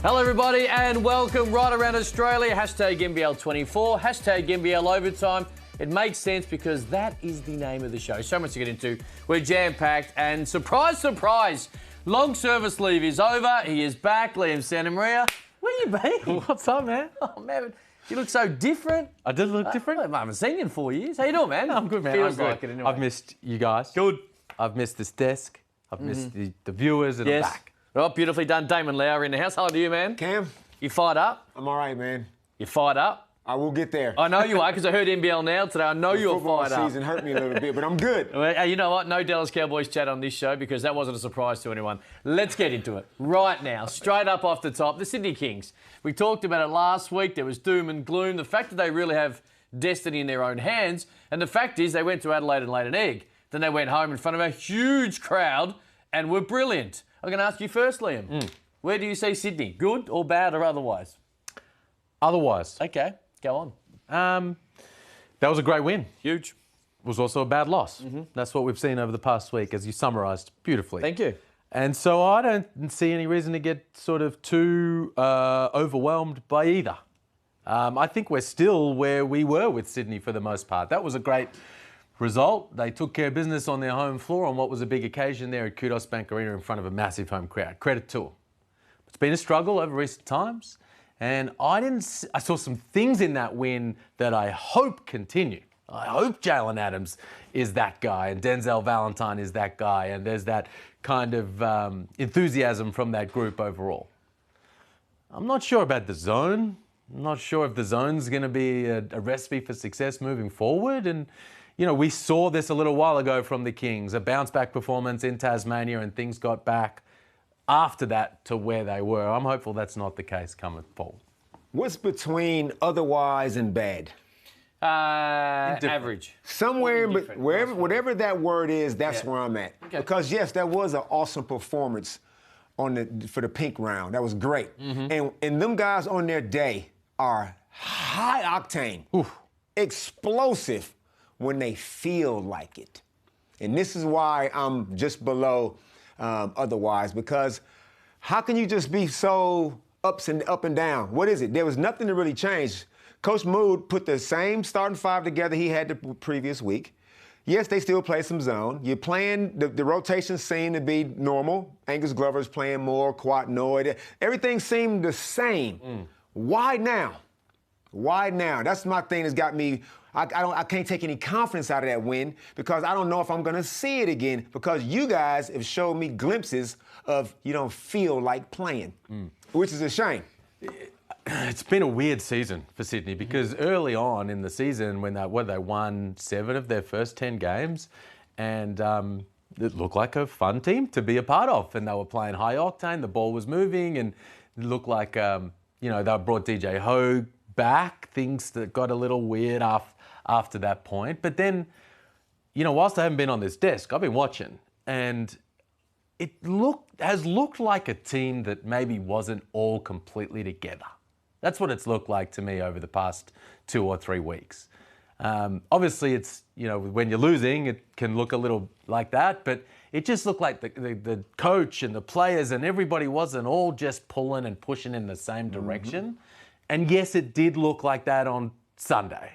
Hello everybody and welcome right around Australia. Hashtag NBL24, hashtag NBL Overtime. It makes sense because that is the name of the show. So much to get into. We're jam-packed and surprise, surprise, long service leave is over. He is back, Liam Santamaria. Where you been? What's up, man? Oh man, you look so different. I did look different. I haven't seen you in 4 years. How you doing, man? I'm good, man. Feels I'm good. like it anyway. I've missed you guys. Good. I've missed this desk. I've missed the viewers, and Yes. I'm back. Oh, beautifully done. Damon Lauer in the house. How are you, man? Cam, You fired up? I'm all right, man. You fired up? I will get there. I know you are because I heard NBL Now today. I know you're Football fired up. season hurt me a little bit, but I'm good. Well, you know what? No Dallas Cowboys chat on this show because that wasn't a surprise to anyone. Let's get into it right now. Straight up off the top, the Sydney Kings. We talked about it last week. There was doom and gloom. The fact that they really have destiny in their own hands. And the fact is they went to Adelaide and laid an egg. Then they went home in front of a huge crowd and were brilliant. I'm going to ask you first, Liam. Where do you see Sydney? Good or bad or otherwise? Otherwise, Okay, go on. that was a great win. Huge. It was also a bad loss. That's what we've seen over the past week, as you summarised beautifully. Thank you. And so I don't see any reason to get sort of too overwhelmed by either. I think we're still where we were with Sydney for the most part. That was a great result. They took care of business on their home floor on what was a big occasion there at Kudos Bank Arena in front of a massive home crowd. Credit to them. It's been a struggle over recent times, and I saw some things in that win that I hope continue. I hope Jalen Adams is that guy and Denzel Valentine is that guy, and there's that kind of enthusiasm from that group overall. I'm not sure about the zone. I'm not sure if the zone's going to be a recipe for success moving forward. And, you know, we saw this a little while ago from the Kings, a bounce-back performance in Tasmania, and things got back after that to where they were. I'm hopeful that's not the case coming forward. What's between otherwise and bad? Average. Somewhere, Indifferent. whatever that word is, that's Yeah. where I'm at. Okay. Because yes, that was an awesome performance for the pink round. That was great. And them guys on their day are high octane, explosive when they feel like it. And this is why I'm just below otherwise, because how can you just be so up and down? What is it? There was nothing to really change. Coach Mood put the same starting five together he had the previous week. Yes, they still play some zone. You're playing, the rotations seem to be normal. Angus Glover's playing more, Quatnoid. Everything seemed the same. Why now? Why now? That's my thing that's got me. I can't take any confidence out of that win because I don't know if I'm going to see it again because you guys have showed me glimpses of you don't feel like playing, which is a shame. It's been a weird season for Sydney because early on in the season when they won 7 of their first 10 games and it looked like a fun team to be a part of and they were playing high octane, the ball was moving and it looked like, they brought DJ Hogue back, things that got a little weird after that point. But then, whilst I haven't been on this desk, I've been watching and it has looked like a team that maybe wasn't all completely together. That's what it's looked like to me over the past 2 or 3 weeks. Obviously, it's, when you're losing, it can look a little like that, but it just looked like the coach and the players and everybody wasn't all just pulling and pushing in the same direction. And yes, it did look like that on Sunday,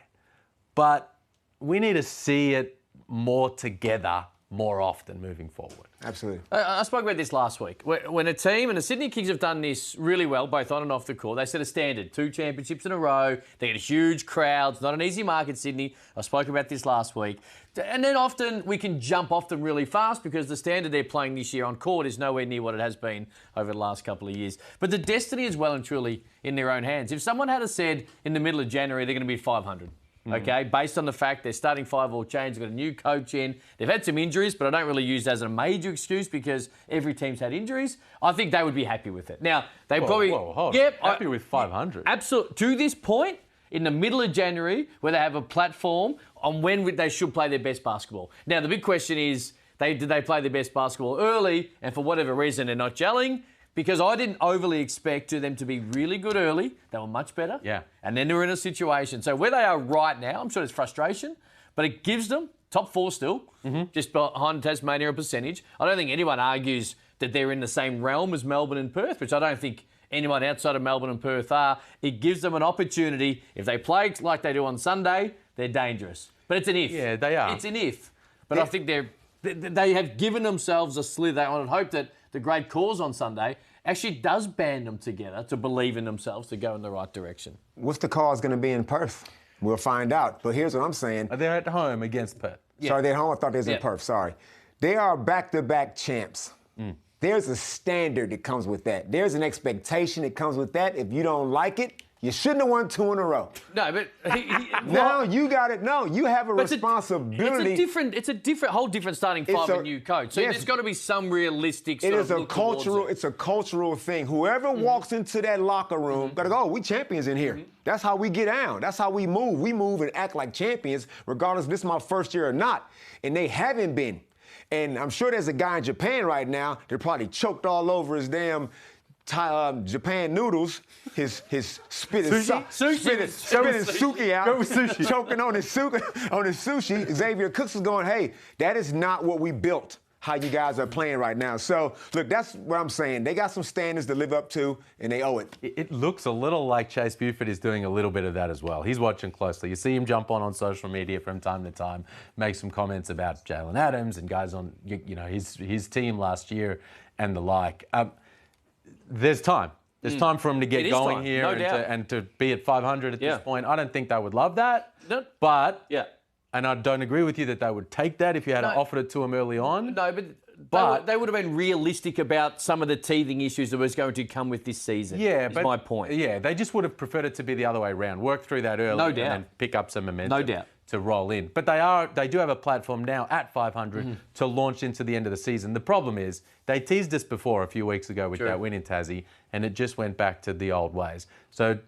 but we need to see it more together more often moving forward. Absolutely. I spoke about this last week. When a team, and the Sydney Kings have done this really well, both on and off the court, they set a standard, 2 championships in a row, they get a huge crowd, it's not an easy market, Sydney. I spoke about this last week. And then often we can jump off them really fast because the standard they're playing this year on court is nowhere near what it has been over the last couple of years. But the destiny is well and truly in their own hands. If someone had said in the middle of January they're going to be 500, okay, based on the fact their starting 5 all changed, they've got a new coach in. They've had some injuries, but I don't really use that as a major excuse because every team's had injuries. I think they would be happy with it. Now, they probably... happy with 500. Absolutely. To this point, in the middle of January, where they have a platform on when they should play their best basketball. Now, the big question is, did they play their best basketball early, and for whatever reason they're not gelling? Because I didn't overly expect them to be really good early. They were much better. Yeah. And then they were in a situation. So where they are right now, I'm sure there's frustration, but it gives them top 4 still, just behind Tasmania a percentage. I don't think anyone argues that they're in the same realm as Melbourne and Perth, which I don't think anyone outside of Melbourne and Perth are. It gives them an opportunity. If they play like they do on Sunday, they're dangerous. But it's an if. Yeah, they are. It's an if. But I think they have given themselves a slither. I would hope that the great cause on Sunday actually does band them together to believe in themselves to go in the right direction. What's the cause going to be in Perth? We'll find out. But here's what I'm saying. They're at home against Perth. Yeah. Sorry, they're at home. I thought they was in Perth. Sorry. They are back-to-back champs. There's a standard that comes with that. There's an expectation that comes with that. If you don't like it, you shouldn't have won 2 in a row. No, but no, you got it. No, you have a responsibility. It's a whole different starting five and new coach. So there's got to be some realistic. It is a cultural. It's a cultural thing. Whoever walks into that locker room got to go. We champions in here. That's how we get down. That's how we move. We move and act like champions, regardless if this is my first year or not. And they haven't been. And I'm sure there's a guy in Japan right now that probably choked all over his damn Japan noodles, his spitting suki out, choking on his sushi. Xavier Cooks is going, hey, that is not what we built, how you guys are playing right now. So, look, that's what I'm saying. They got some standards to live up to, and they owe it. It looks a little like Chase Buford is doing a little bit of that as well. He's watching closely. You see him jump on social media from time to time, make some comments about Jalen Adams and guys on his team last year and the like. There's time. There's time for him to get going here and to be at 500 at this point. I don't think they would love that. No. But, and I don't agree with you that they would take that if you had offered it to them early on. No, but they would have been realistic about some of the teething issues that was going to come with this season. Yeah, but my point. Yeah, they just would have preferred it to be the other way around. Work through that early and then pick up some momentum. No doubt. To roll in. But they do have a platform now at 500 to launch into the end of the season. The problem is they teased us before a few weeks ago with that win in Tassie, and it just went back to the old ways. So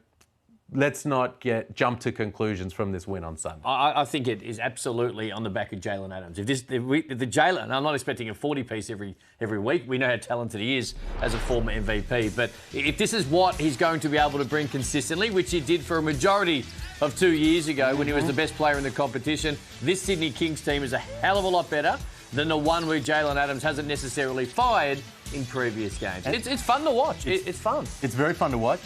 let's not jump to conclusions from this win on Sunday. I think it is absolutely on the back of Jalen Adams. If the Jalen, and I'm not expecting a 40-piece every week. We know how talented he is as a former MVP. But if this is what he's going to be able to bring consistently, which he did for a majority of 2 years ago when he was the best player in the competition, this Sydney Kings team is a hell of a lot better than the one where Jalen Adams hasn't necessarily fired in previous games. It's fun to watch. It's fun. It's very fun to watch.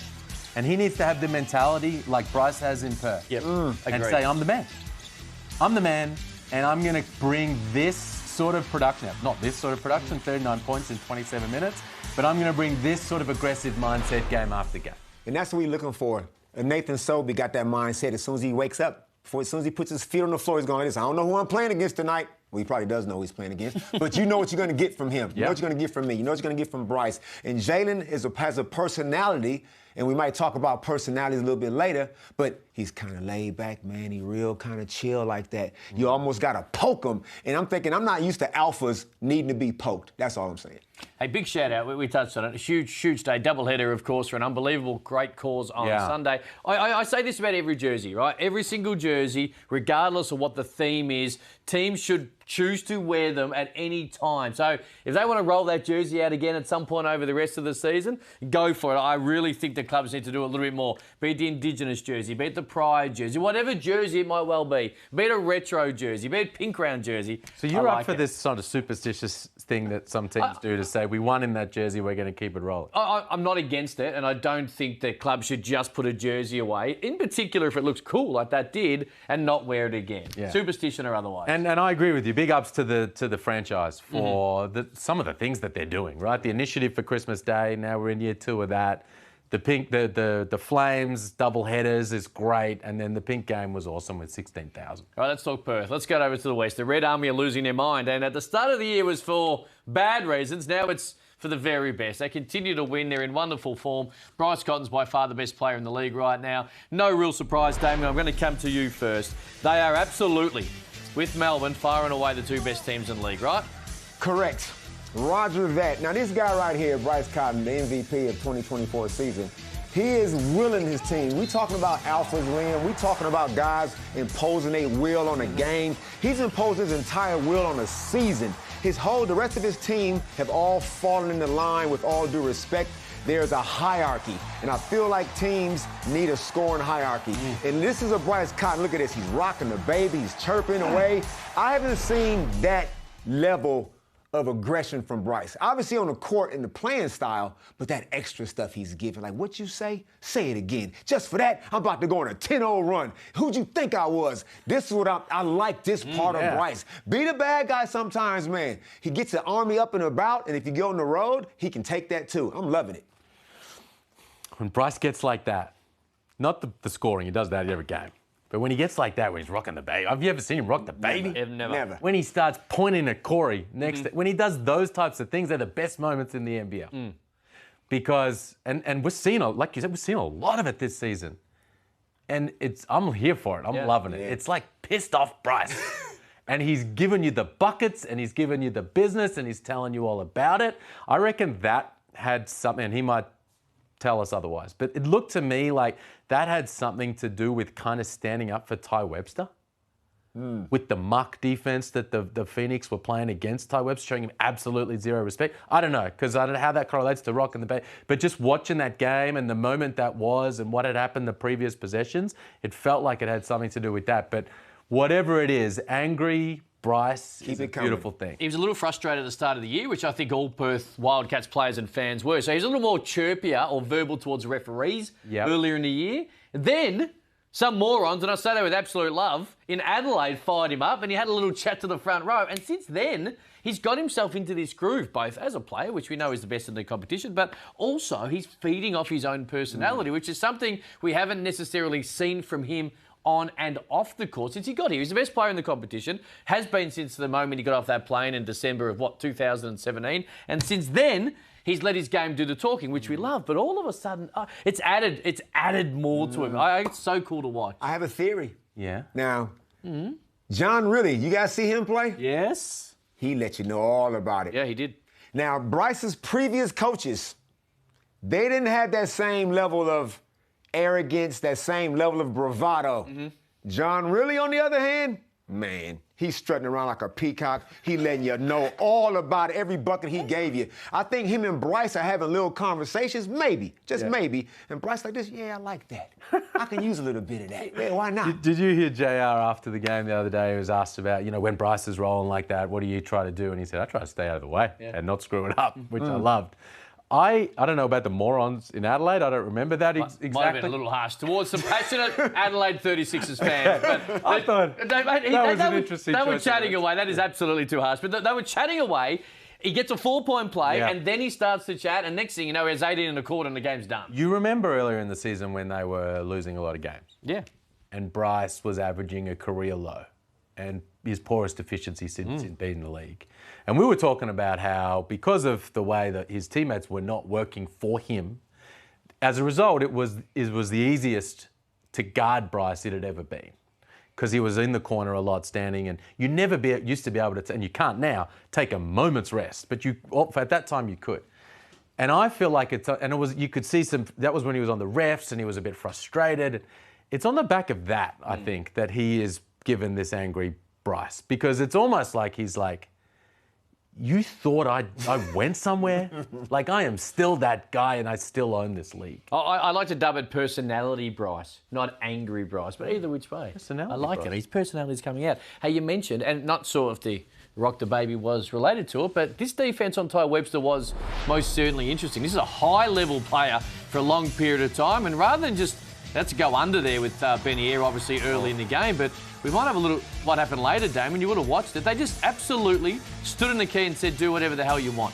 And he needs to have the mentality like Bryce has in Perth. Yep. And say, I'm the man. I'm the man, and I'm going to bring this sort of production. Not this sort of production, 39 points in 27 minutes, but I'm going to bring this sort of aggressive mindset game after game. And that's what we're looking for. And Nathan Sobey got that mindset as soon as he wakes up. As soon as he puts his feet on the floor, he's going like this. I don't know who I'm playing against tonight. Well, he probably does know who he's playing against. But you know what you're going to get from him. You know what you're going to get from me. You know what you're going to get from Bryce. And Jalen has a personality, and we might talk about personalities a little bit later, but he's kind of laid back, man. He real kind of chill like that. You almost got to poke him. And I'm thinking, I'm not used to alphas needing to be poked. That's all I'm saying. Hey, big shout out. We touched on it. A huge day. Doubleheader, of course, for an unbelievable great cause on Sunday. I say this about every jersey, right? Every single jersey, regardless of what the theme is, teams should choose to wear them at any time. So if they want to roll that jersey out again at some point over the rest of the season, go for it. I really think the clubs need to do a little bit more. Be it the Indigenous jersey, be it the Pride jersey, whatever jersey it might well be it a retro jersey, be it pink round jersey. So you're up for this sort of superstitious thing that some teams do to say, we won in that jersey, we're going to keep it rolling? I'm not against it, and I don't think that clubs should just put a jersey away, in particular if it looks cool like that did, and not wear it again. Superstition or otherwise. And I agree with you. Big ups to the franchise for some of the things that they're doing, right? The initiative for Christmas Day, now we're in year 2 of that. The pink, the Flames double headers is great, and then the pink game was awesome with 16,000. All right, let's talk Perth. Let's go over to the West. The Red Army are losing their mind, and at the start of the year was for bad reasons. Now it's for the very best. They continue to win. They're in wonderful form. Bryce Cotton's by far the best player in the league right now. No real surprise, Damien. I'm going to come to you first. They are absolutely, with Melbourne, far and away the 2 best teams in the league, right? Correct. Roger that. Now, this guy right here, Bryce Cotton, the MVP of 2024 season, he is willing his team. We talking about alphas, Liam. We talking about guys imposing their will on a game. He's imposed his entire will on a season. The rest of his team have all fallen into line with all due respect. There's a hierarchy, and I feel like teams need a scoring hierarchy. And this is a Bryce Cotton. Look at this. He's rocking the baby. He's chirping away. I haven't seen that level of aggression from Bryce. Obviously on the court in the playing style, but that extra stuff he's giving. Like, what you say? Say it again. Just for that, I'm about to go on a 10-0 run. Who'd you think I was? This is what I like this part of Bryce. Be the bad guy sometimes, man. He gets the army up and about, and if you go on the road, he can take that too. I'm loving it. When Bryce gets like that, not the scoring, he does that every game. But when he gets like that, when he's rocking the baby, have you ever seen him rock the baby? Never. When he starts pointing at Corey when he does those types of things, they're the best moments in the NBL. Because, and we're seeing, like you said, we're seeing a lot of it this season. And I'm here for it. I'm loving it. It's like pissed off Bryce. And he's giving you the buckets, and he's giving you the business, and he's telling you all about it. I reckon that had something, and he might tell us otherwise, but it looked to me like that had something to do with kind of standing up for Ty Webster with the muck defense that the Phoenix were playing against Ty Webster, showing him absolutely zero respect. I don't know, because I don't know how that correlates to Rock and the Bay, but just watching that game and the moment that was and what had happened the previous possessions, it felt like it had something to do with that. But whatever it is, angry Bryce is a beautiful thing. He was a little frustrated at the start of the year, which I think all Perth Wildcats players and fans were. So he's a little more chirpier or verbal towards referees earlier in the year. Then some morons, and I say that with absolute love, in Adelaide fired him up and he had a little chat to the front row. And since then, he's got himself into this groove, both as a player, which we know is the best in the competition, but also he's feeding off his own personality, which is something we haven't necessarily seen from him on and off the court since he got here. He's the best player in the competition, has been since the moment he got off that plane in December of, 2017. And since then, he's let his game do the talking, which we love. But all of a sudden, it's added more to him. It's so cool to watch. I have a theory. Yeah. Now, John Riley, you guys see him play? Yes. He let you know all about it. Yeah, he did. Now, Bryce's previous coaches, they didn't have that same level of arrogance, that same level of bravado. John Riley, on the other hand, man, he's strutting around like a peacock. He letting you know all about every bucket he gave you. I think him and Bryce are having little conversations, maybe, just maybe. And Bryce like this, yeah, I like that. I can use a little bit of that. Yeah, why not? Did you hear JR after the game the other day? He was asked about, when Bryce is rolling like that, what do you try to do? And he said, I try to stay out of the way and not screw it up, which I loved. I don't know about the morons in Adelaide. I don't remember that exactly. Might have been a little harsh towards some passionate Adelaide 36ers fans. But I thought that was an interesting choice. They were chatting away. That is absolutely too harsh. But they were chatting away. He gets a 4-point play, and then he starts to chat, and next thing you know, he has 18 in the court, and the game's done. You remember earlier in the season when they were losing a lot of games? Yeah. And Bryce was averaging a career low and his poorest efficiency since he'd been in the league. And we were talking about how, because of the way that his teammates were not working for him, as a result, it was the easiest to guard Bryce it had ever been. Because he was in the corner a lot, standing, and you never used to be able to, and you can't now, take a moment's rest. But at that time you could. And I feel like you could see that was when he was on the refs and he was a bit frustrated. It's on the back of that, I think, that he is given this angry Bryce. Because it's almost like he's like, you thought I went somewhere? Like, I am still that guy and I still own this league. I like to dub it personality Bryce, not angry Bryce, but either which way. Personality I like Bryce. it. His personality's coming out. Hey, you mentioned, and not sure if the Rock the Baby was related to it, but this defence on Ty Webster was most certainly interesting. This is a high-level player for a long period of time, and rather than just, that's go under there with Benny Eyre, obviously, early in the game, but we might have a little what happened later, Damon. You would have watched it. They just absolutely stood in the key and said, do whatever the hell you want.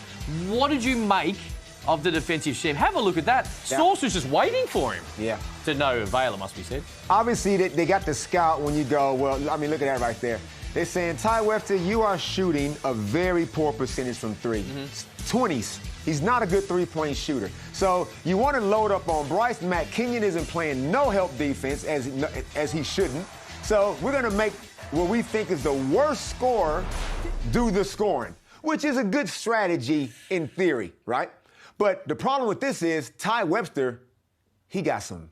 What did you make of the defensive scheme? Have a look at that. Source was just waiting for him. Yeah. To no avail, it must be said. Obviously, they got the scout when you go, well, I mean, look at that right there. They're saying, Ty Webster, you are shooting a very poor percentage from three. 20s. He's not a good three-point shooter. So you want to load up on Bryce. Matt Kenyon isn't playing no help defense as he shouldn't. So we're going to make what we think is the worst scorer do the scoring, which is a good strategy in theory, right? But the problem with this is Ty Webster, he got some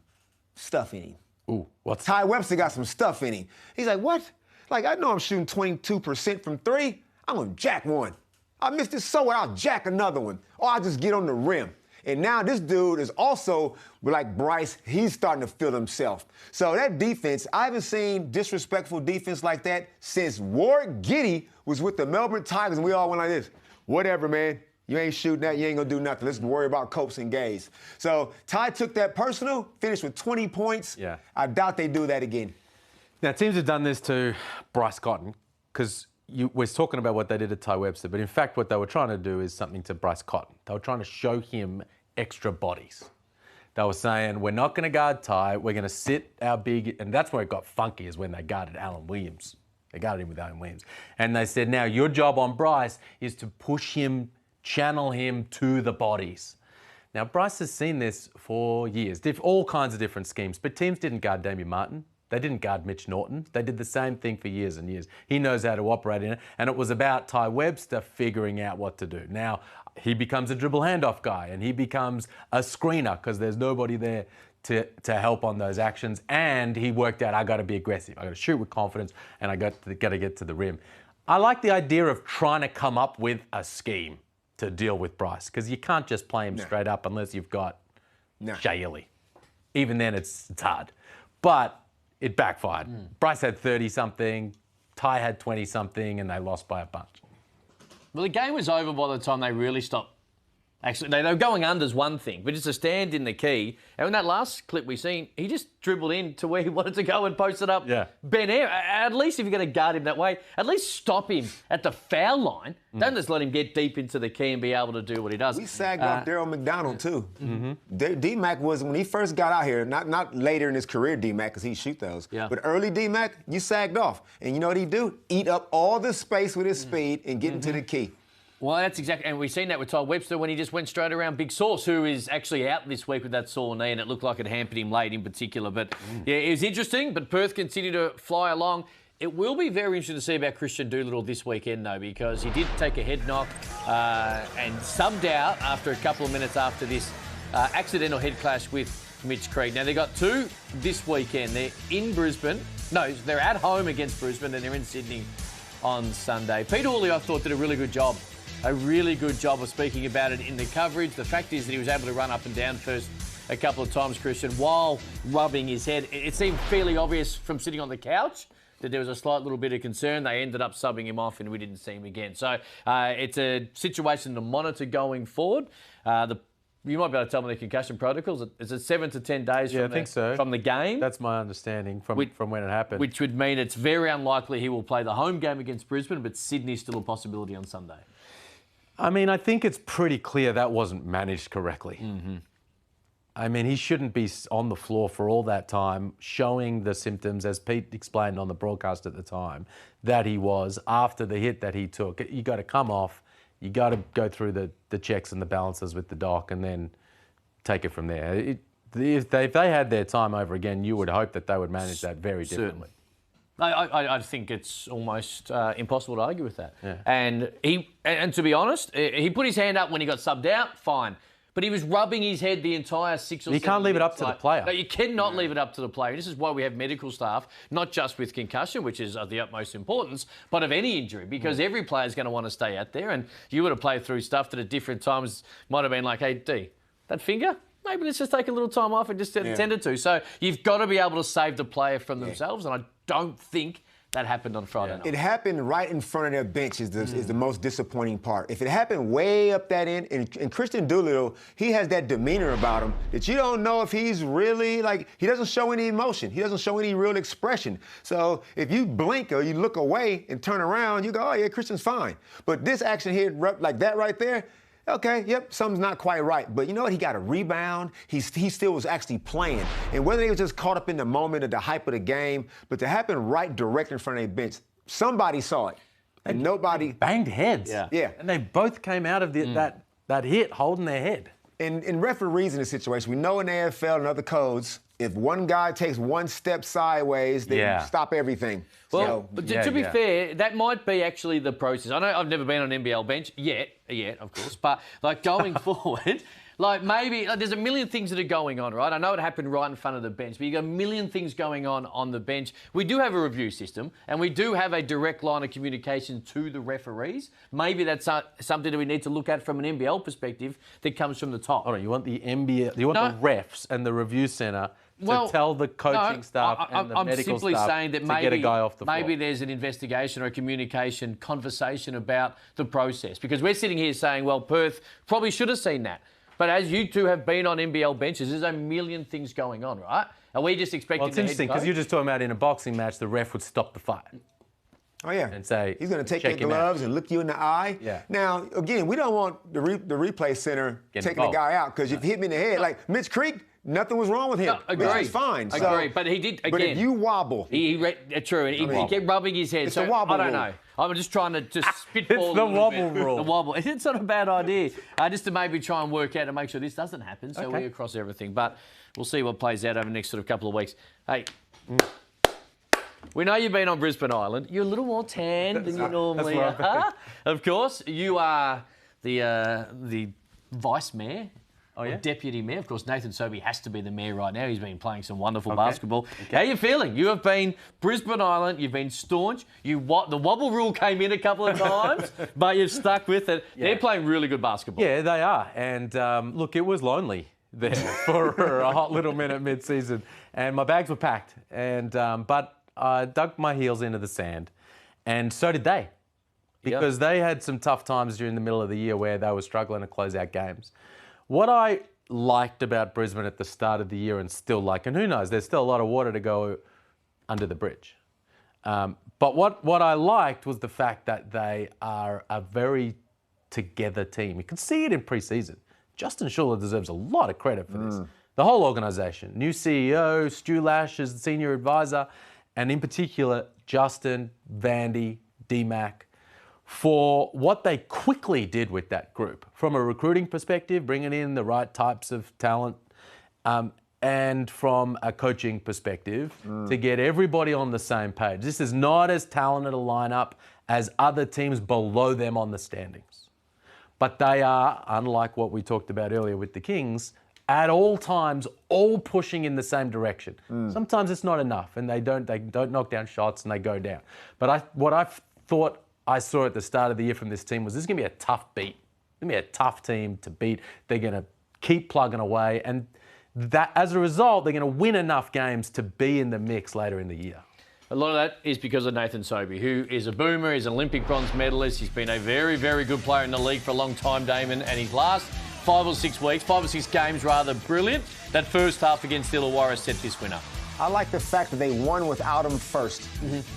stuff in him. Ooh, what's Ty Webster got some stuff in him. He's like, what? Like, I know I'm shooting 22% from three. I'm going to jack one. I missed it, so what? I'll jack another one. Or I'll just get on the rim. And now this dude is also, like Bryce, he's starting to feel himself. So that defense, I haven't seen disrespectful defense like that since Ward Giddey was with the Melbourne Tigers, and we all went like this. whatever, man. You ain't shooting that. You ain't going to do nothing. Let's worry about Copes and Gays. So Ty took that personal, finished with 20 points. Yeah. I doubt they do that again. Now, teams have done this to Bryce Cotton because we're talking about what they did to Ty Webster, but in fact, what they were trying to do is something to Bryce Cotton. They were trying to show him extra bodies. They were saying, we're not going to guard Ty, we're going to sit our big, and that's where it got funky, is when they guarded Alan Williams. They guarded him with Alan Williams. And they said, now your job on Bryce is to push him, channel him to the bodies. Now, Bryce has seen this for years, all kinds of different schemes, but teams didn't guard Damian Martin. They didn't guard Mitch Norton. They did the same thing for years and years. He knows how to operate in it, and it was about Ty Webster figuring out what to do. Now, he becomes a dribble handoff guy, and he becomes a screener because there's nobody there to help on those actions, and he worked out, I got to be aggressive. I got to shoot with confidence, and I got to get to the rim. I like the idea of trying to come up with a scheme to deal with Bryce, because you can't just play him straight up unless you've got Jay Illy. Even then, it's hard. But it backfired. Bryce had 30-something, Ty had 20-something, and they lost by a bunch. Well, the game was over by the time they really stopped. Actually, they were going under's one thing, but it's a stand in the key. And in that last clip we seen, he just dribbled in to where he wanted to go and posted up Ben Air. At least if you're going to guard him that way, at least stop him at the foul line. Don't just let him get deep into the key and be able to do what he does. We sagged off Daryl McDonald, too. D-Mac was, when he first got out here, not later in his career, D-Mac, because he'd shoot those, but early D-Mac, you sagged off. And you know what he'd do? Eat up all the space with his speed and get into the key. Well, that's exactly, and we've seen that with Ty Webster when he just went straight around Big Sauce, who is actually out this week with that sore knee, and it looked like it hampered him late in particular. But yeah, it was interesting, but Perth continued to fly along. It will be very interesting to see about Christian Doolittle this weekend, though, because he did take a head knock and subbed out after a couple of minutes after this accidental head clash with Mitch Creed. Now, they got two this weekend. They're in Brisbane. No, they're at home against Brisbane, and they're in Sydney on Sunday. Peter Hawley, I thought, did a really good job. A really good job of speaking about it in the coverage. The fact is that he was able to run up and down first a couple of times, Christian, while rubbing his head. It seemed fairly obvious from sitting on the couch that there was a slight little bit of concern. They ended up subbing him off and we didn't see him again. So it's a situation to monitor going forward. You might be able to tell me the concussion protocols. Is it 7 to 10 days from the game? That's my understanding from when it happened. Which would mean it's very unlikely he will play the home game against Brisbane, but Sydney's still a possibility on Sunday. I mean, I think it's pretty clear that wasn't managed correctly. I mean, he shouldn't be on the floor for all that time, showing the symptoms, as Pete explained on the broadcast at the time, that he was after the hit that he took. You got to come off, you got to go through the checks and the balances with the doc, and then take it from there. If they had their time over again, you would hope that they would manage that very differently. I think it's almost impossible to argue with that. Yeah. And to be honest, he put his hand up when he got subbed out, fine. But he was rubbing his head the entire 6 or 7 minutes. You can't leave it up to the player. No, you cannot leave it up to the player. This is why we have medical staff, not just with concussion, which is of the utmost importance, but of any injury, because every player is going to want to stay out there. And you would have played through stuff that at different times might have been like, hey, D, that finger? Maybe let's just take a little time off and just attend to. So you've got to be able to save the player from themselves, and I don't think that happened on Friday night. It happened right in front of their bench is the most disappointing part. If it happened way up that end, and Christian Doolittle, he has that demeanor about him that you don't know if he's really, he doesn't show any emotion. He doesn't show any real expression. So if you blink or you look away and turn around, you go, oh, yeah, Christian's fine. But this action here, like that right there, okay, yep, something's not quite right. But you know what? He got a rebound. He still was actually playing. And whether they was just caught up in the moment of the hype of the game, but to happen right direct in front of their bench, somebody saw it. And nobody banged heads. Yeah. And they both came out of that hit holding their head. And referees in this situation, we know in the AFL and other codes, if one guy takes one step sideways, they stop everything. Well, but to be fair, that might be actually the process. I know I've never been on an NBL bench yet, of course, but going forward, maybe there's a million things that are going on, right? I know it happened right in front of the bench, but you got a million things going on the bench. We do have a review system, and we do have a direct line of communication to the referees. Maybe that's something that we need to look at from an NBL perspective that comes from the top. Hold on, you want the NBL, the refs and the review centre to tell the coaching staff and the I'm medical simply staff saying that to maybe, get a guy off the floor. maybe there's an investigation or a communication conversation about the process. Because we're sitting here saying, well, Perth probably should have seen that. But as you two have been on NBL benches, there's a million things going on, right? Are we just expecting Well, it's interesting because you're just talking about in a boxing match, the ref would stop the fight. Oh, yeah. And say, he's going to take check your him out. gloves and look you in the eye. Yeah. Now, again, we don't want the replay center taking involved. the guy out because if you hit me in the head, like Mitch Creek, nothing was wrong with him. No, agree. Mitch was fine. Agree. But he did, again. But if you wobble. True. He kept rubbing his head. It's a wobble I don't rule. know. I'm just trying to spitball. It's the a little wobble bit. rule. The wobble. It's not a bad idea. Just to maybe try and work out to make sure this doesn't happen. So Okay. we're across everything. But we'll see what plays out over the next sort of couple of weeks. Hey. We know you've been on Brisbane Island. You're a little more tan than you normally where I've are. Of course, you are the vice mayor. Oh, yeah? Or deputy mayor. Of course, Nathan Sobey has to be the mayor right now. He's been playing some wonderful basketball. How are you feeling? You have been Brisbane Island. You've been staunch. The wobble rule came in a couple of times, but you've stuck with it. Yeah. They're playing really good basketball. Yeah, they are. And look, it was lonely there for a hot little minute mid-season. And my bags were packed. And but I dug my heels into the sand. And so did they. Because they had some tough times during the middle of the year where they were struggling to close out games. What I liked about Brisbane at the start of the year and still like, and who knows, there's still a lot of water to go under the bridge. But what I liked was the fact that they are a very together team. You can see it in pre-season. Justin Schuller deserves a lot of credit for this. The whole organisation, new CEO, Stu Lash as the senior advisor, and in particular, Justin, Vandy, D-Mac, for what they quickly did with that group. From a recruiting perspective, bringing in the right types of talent, and from a coaching perspective, to get everybody on the same page. This is not as talented a lineup as other teams below them on the standings. But they are, unlike what we talked about earlier with the Kings, at all times, all pushing in the same direction. Sometimes it's not enough, and they don't knock down shots and they go down. But what I thought I saw at the start of the year from this team was this is going to be a tough beat. It's going to be a tough team to beat. They're going to keep plugging away, and that as a result, they're going to win enough games to be in the mix later in the year. A lot of that is because of Nathan Sobey, who is a boomer, he's an Olympic bronze medalist. He's been a very, very good player in the league for a long time, Damon, and his last 5 or 6 games, rather brilliant. That first half against Illawarra set this winner. I like the fact that they won without him first.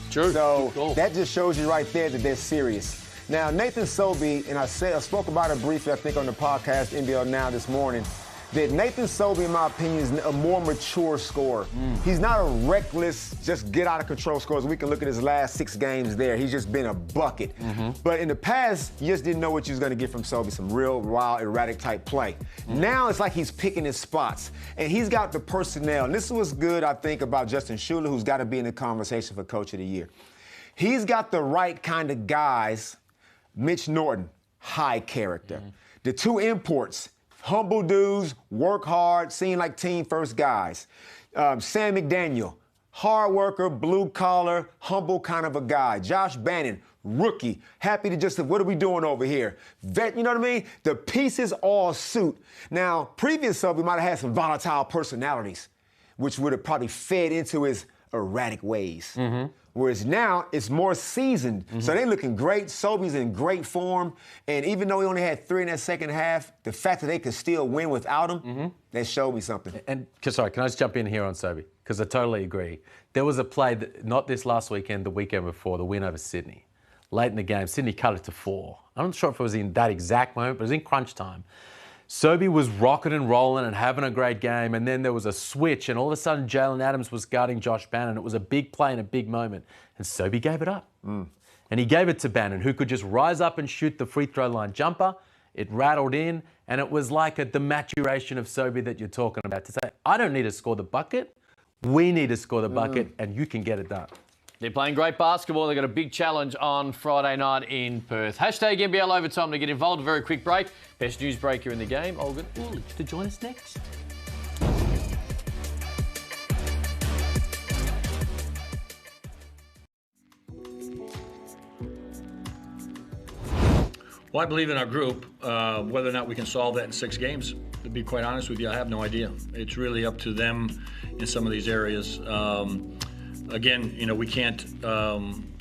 True. So that just shows you right there that they're serious. Now, Nathan Sobey, and I spoke about it briefly, I think, on the podcast NBL Now this morning, that Nathan Sobey, in my opinion, is a more mature scorer. He's not a reckless, just get out of control scorer. We can look at his last 6 games there. He's just been a bucket. But in the past, you just didn't know what you was going to get from Sobey, some real wild, erratic type play. Now it's like he's picking his spots, and he's got the personnel. And this is what's good, I think, about Justin Schuller, who's got to be in the conversation for Coach of the Year. He's got the right kind of guys. Mitch Norton, high character. The 2 imports, humble dudes, work hard, seem like team-first guys. Sam McDaniel, hard worker, blue-collar, humble kind of a guy. Josh Bannon, rookie, happy to just, what are we doing over here? Vet, you know what I mean? The pieces all suit. Now, previous we might have had some volatile personalities, which would have probably fed into his erratic ways. Whereas now, it's more seasoned. So they're looking great. Sobey's in great form. And even though he only had 3 in that second half, the fact that they could still win without him, that showed me something. And, sorry, can I just jump in here on Sobey? Because I totally agree. There was a play, not this last weekend, the weekend before, the win over Sydney. Late in the game, Sydney cut it to 4. I'm not sure if it was in that exact moment, but it was in crunch time. Sobey was rocking and rolling and having a great game, and then there was a switch, and all of a sudden Jalen Adams was guarding Josh Bannon. It was a big play and a big moment, and Sobey gave it up. And he gave it to Bannon, who could just rise up and shoot the free throw line jumper. It rattled in, and it was like the maturation of Sobey that you're talking about, to say, I don't need to score the bucket, we need to score the bucket, and you can get it done. They're playing great basketball. They've got a big challenge on Friday night in Perth. Hashtag NBL Overtime to get involved. A very quick break. Best news breaker in the game, Olgun Uluc, to join us next. Well, I believe in our group. Whether or not we can solve that in 6 games, To be quite honest with you, I have no idea. It's really up to them in some of these areas. Again, we can't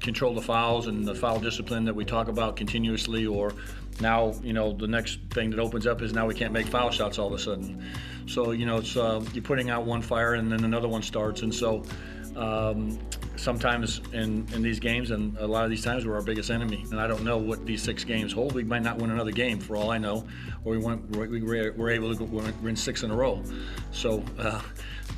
control the fouls and the foul discipline that we talk about continuously, or now, the next thing that opens up is now we can't make foul shots all of a sudden. So, it's you're putting out one fire and then another one starts. And so sometimes in these games, and a lot of these times, we're our biggest enemy. And I don't know what these 6 games hold. We might not win another game for all I know, or we're able to win 6 in a row. So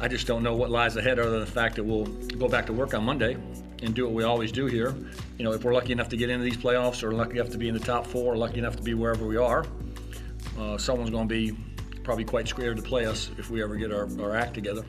I just don't know what lies ahead, other than the fact that we'll go back to work on Monday and do what we always do here. If we're lucky enough to get into these playoffs, or lucky enough to be in the top 4, or lucky enough to be wherever we are, someone's going to be probably quite scared to play us if we ever get our act together.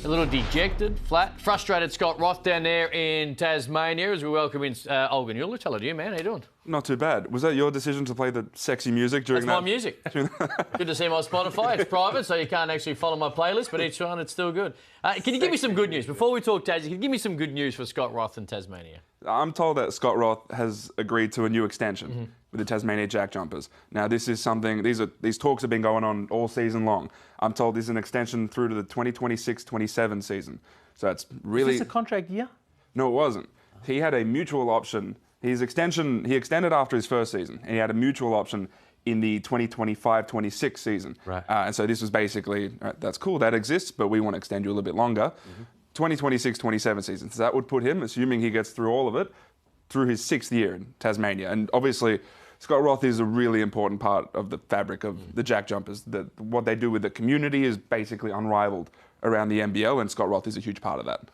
A little dejected, flat, frustrated Scott Roth down there in Tasmania as we welcome in Olgun Uluc. Hello to you, man. How you doing? Not too bad. Was that your decision to play the sexy music during That's that? my music. Good to see my Spotify. It's private, so you can't actually follow my playlist, but each one, it's still good. Can you give me some good news? Before we talk Tassie, can you give me some good news for Scott Roth in Tasmania? I'm told that Scott Roth has agreed to a new extension with the Tasmania Jack Jumpers. Now, this is something, these talks have been going on all season long. I'm told this is an extension through to the 2026-27 season. So it's really... Is this a contract year? No, it wasn't. He had a mutual option. He extended after his first season, and he had a mutual option in the 2025-26 season. Right. And so this was basically, that's cool, that exists, but we want to extend you a little bit longer. 2026-27 season. So that would put him, assuming he gets through all of it, through his 6th year in Tasmania. And obviously, Scott Roth is a really important part of the fabric of the Jack Jumpers. What they do with the community is basically unrivaled around the NBL, and Scott Roth is a huge part of that.